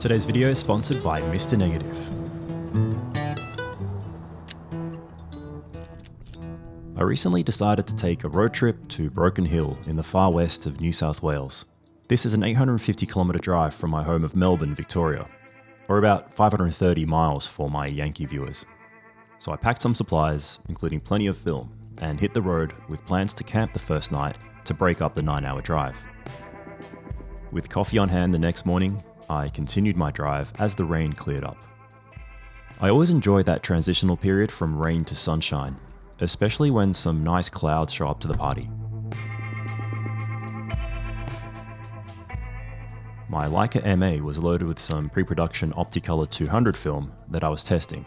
Today's video is sponsored by Mr. Negative. I recently decided to take a road trip to Broken Hill in the far west of New South Wales. This is an 850km drive from my home of Melbourne, Victoria, or about 530 miles for my Yankee viewers. So I packed some supplies, including plenty of film, and hit the road with plans to camp the first night to break up the 9-hour drive. With coffee on hand the next morning, I continued my drive as the rain cleared up. I always enjoy that transitional period from rain to sunshine, especially when some nice clouds show up to the party. My Leica M-A was loaded with some pre-production Opticolor 200 film that I was testing.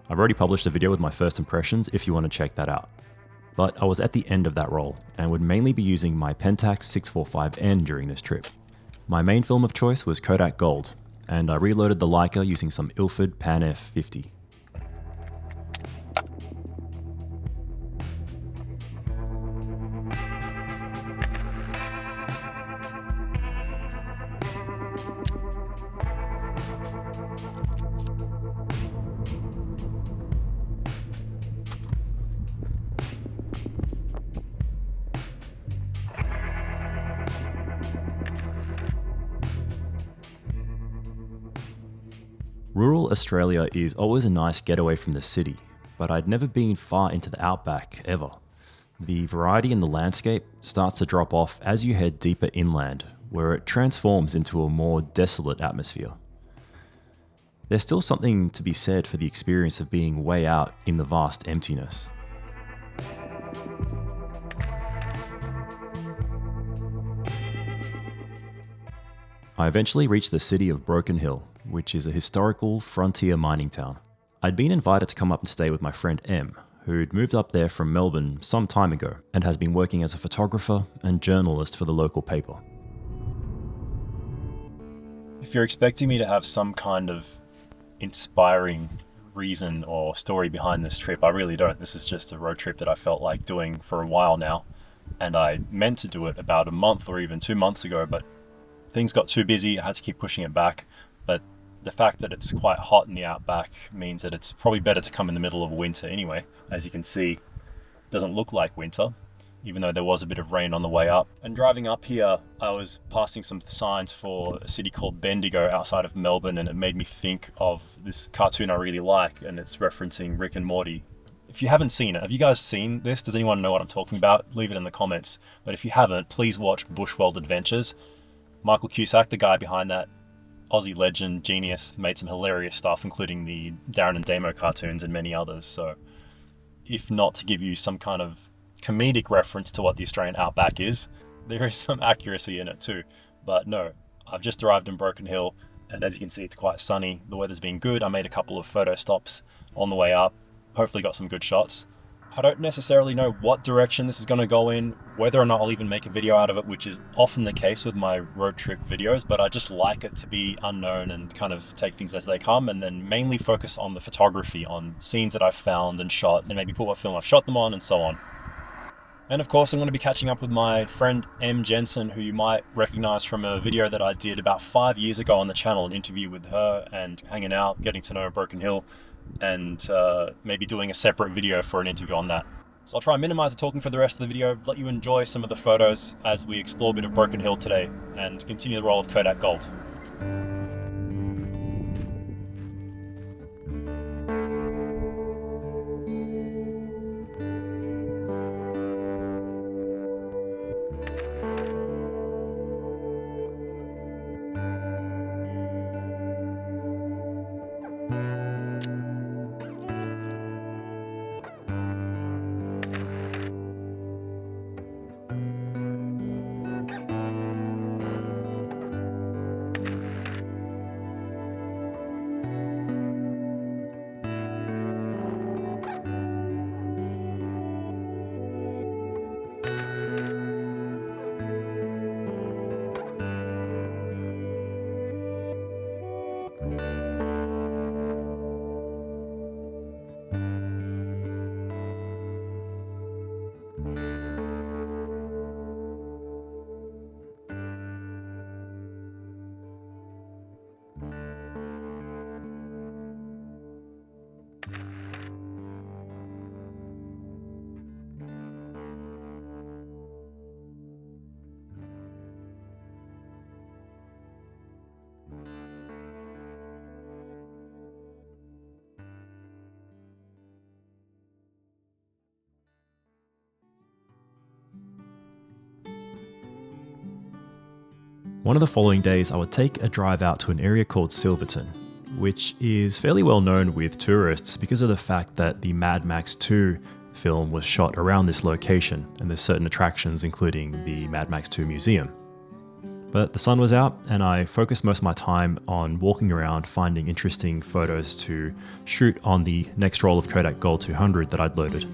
I've already published a video with my first impressions if you want to check that out. But I was at the end of that roll and would mainly be using my Pentax 645N during this trip. My main film of choice was Kodak Gold, and I reloaded the Leica using some Ilford Pan F50. Rural Australia is always a nice getaway from the city, but I'd never been far into the Outback ever. The variety in the landscape starts to drop off as you head deeper inland, where it transforms into a more desolate atmosphere. There's still something to be said for the experience of being way out in the vast emptiness. I eventually reached the city of Broken Hill, which is a historical frontier mining town. I'd been invited to come up and stay with my friend M, who'd moved up there from Melbourne some time ago and has been working as a photographer and journalist for the local paper. If you're expecting me to have some kind of inspiring reason or story behind this trip, I really don't. This is just a road trip that I felt like doing for a while now, and I meant to do it about a month or even 2 months ago, but things got too busy. I had to keep pushing it back. But the fact that it's quite hot in the Outback means that it's probably better to come in the middle of winter anyway. As you can see, it doesn't look like winter, even though there was a bit of rain on the way up. And driving up here, I was passing some signs for a city called Bendigo outside of Melbourne, and it made me think of this cartoon I really like, and it's referencing Rick and Morty. If you haven't seen it, have you guys seen this? Does anyone know what I'm talking about? Leave it in the comments. But if you haven't, please watch Bushworld Adventures. Michael Cusack, the guy behind that, Aussie legend, genius, made some hilarious stuff, including the Darren and Damo cartoons and many others. So if not to give you some kind of comedic reference to what the Australian Outback is, there is some accuracy in it too. But no, I've just arrived in Broken Hill, and as you can see, it's quite sunny. The weather's been good. I made a couple of photo stops on the way up. Hopefully got some good shots. I don't necessarily know what direction this is going to go in, whether or not I'll even make a video out of it, which is often the case with my road trip videos, but I just like it to be unknown and kind of take things as they come, and then mainly focus on the photography, on scenes that I've found and shot, and maybe put what film I've shot them on and so on. And of course, I'm going to be catching up with my friend M. Jensen, who you might recognize from a video that I did about 5 years ago on the channel, an interview with her and hanging out, getting to know Broken Hill, and maybe doing a separate video for an interview on that. So I'll try and minimize the talking for the rest of the video, let you enjoy some of the photos as we explore a bit of Broken Hill today and continue the role of Kodak Gold. One of the following days I would take a drive out to an area called Silverton, which is fairly well known with tourists because of the fact that the Mad Max 2 film was shot around this location, and there's certain attractions including the Mad Max 2 museum. But the sun was out and I focused most of my time on walking around finding interesting photos to shoot on the next roll of Kodak Gold 200 that I'd loaded.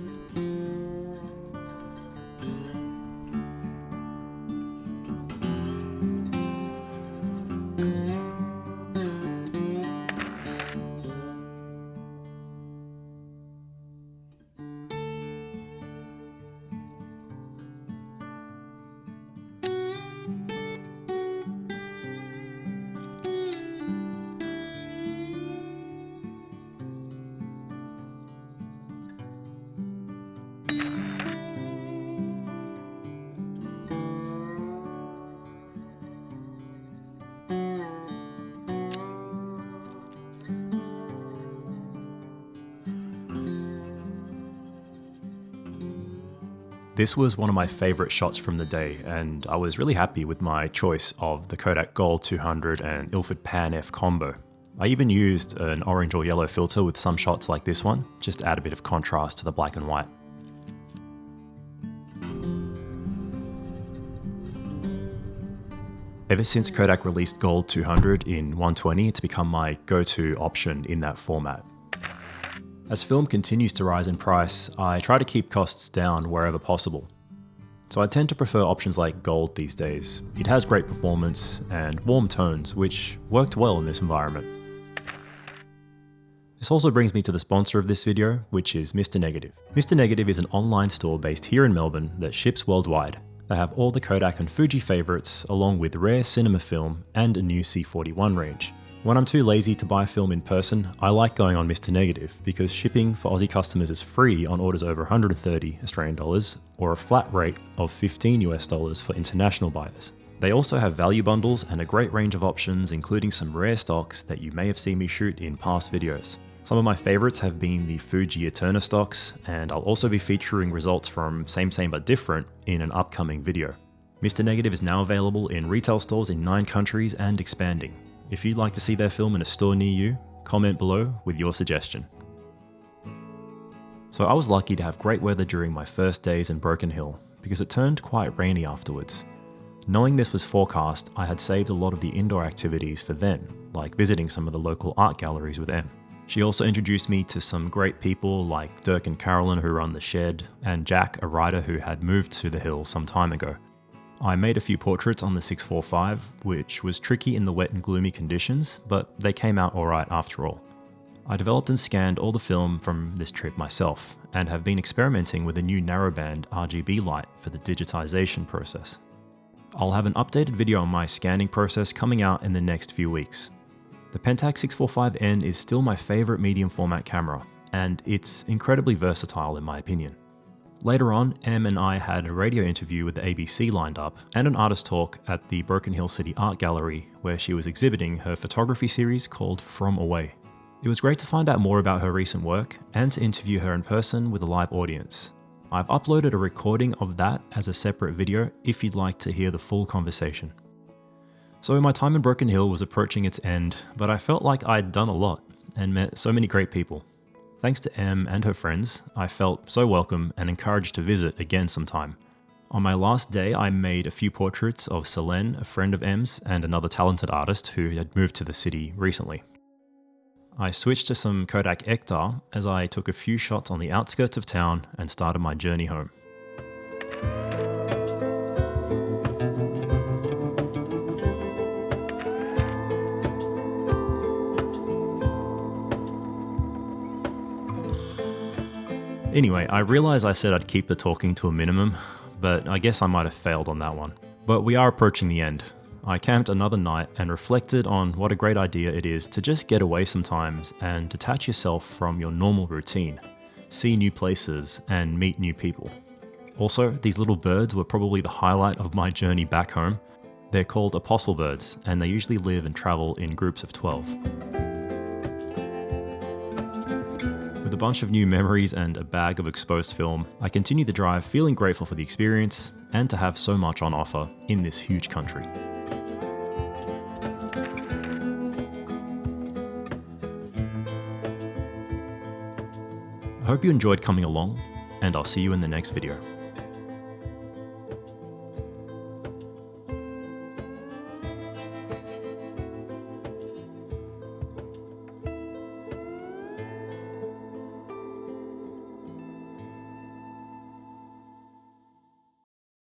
This was one of my favorite shots from the day, and I was really happy with my choice of the Kodak Gold 200 and Ilford Pan F combo. I even used an orange or yellow filter with some shots like this one, just to add a bit of contrast to the black and white. Ever since Kodak released Gold 200 in 120, it's become my go-to option in that format. As film continues to rise in price, I try to keep costs down wherever possible. So I tend to prefer options like Gold these days. It has great performance and warm tones, which worked well in this environment. This also brings me to the sponsor of this video, which is Mr. Negative. Mr. Negative is an online store based here in Melbourne that ships worldwide. They have all the Kodak and Fuji favourites, along with rare cinema film and a new C41 range. When I'm too lazy to buy film in person, I like going on Mr. Negative because shipping for Aussie customers is free on orders over 130 Australian dollars or a flat rate of 15 US dollars for international buyers. They also have value bundles and a great range of options, including some rare stocks that you may have seen me shoot in past videos. Some of my favorites have been the Fuji Eterna stocks, and I'll also be featuring results from Same Same But Different in an upcoming video. Mr. Negative is now available in retail stores in 9 countries and expanding. If you'd like to see their film in a store near you, comment below with your suggestion. So I was lucky to have great weather during my first days in Broken Hill, because it turned quite rainy afterwards. Knowing this was forecast, I had saved a lot of the indoor activities for then, like visiting some of the local art galleries with Em. She also introduced me to some great people like Dirk and Carolyn who run The Shed, and Jack, a writer who had moved to the hill some time ago. I made a few portraits on the 645, which was tricky in the wet and gloomy conditions, but they came out alright after all. I developed and scanned all the film from this trip myself, and have been experimenting with a new narrowband RGB light for the digitization process. I'll have an updated video on my scanning process coming out in the next few weeks. The Pentax 645N is still my favourite medium format camera, and it's incredibly versatile in my opinion. Later on, Em and I had a radio interview with the ABC lined up, and an artist talk at the Broken Hill City Art Gallery, where she was exhibiting her photography series called From Away. It was great to find out more about her recent work, and to interview her in person with a live audience. I've uploaded a recording of that as a separate video if you'd like to hear the full conversation. So my time in Broken Hill was approaching its end, but I felt like I'd done a lot, and met so many great people. Thanks to Em and her friends, I felt so welcome and encouraged to visit again sometime. On my last day, I made a few portraits of Selene, a friend of Em's, and another talented artist who had moved to the city recently. I switched to some Kodak Ektar as I took a few shots on the outskirts of town and started my journey home. Anyway, I realise I said I'd keep the talking to a minimum, but I guess I might have failed on that one. But we are approaching the end. I camped another night and reflected on what a great idea it is to just get away sometimes and detach yourself from your normal routine, see new places and meet new people. Also, these little birds were probably the highlight of my journey back home. They're called apostle birds, and they usually live and travel in groups of 12. With a bunch of new memories and a bag of exposed film, I continue the drive feeling grateful for the experience and to have so much on offer in this huge country. I hope you enjoyed coming along, and I'll see you in the next video.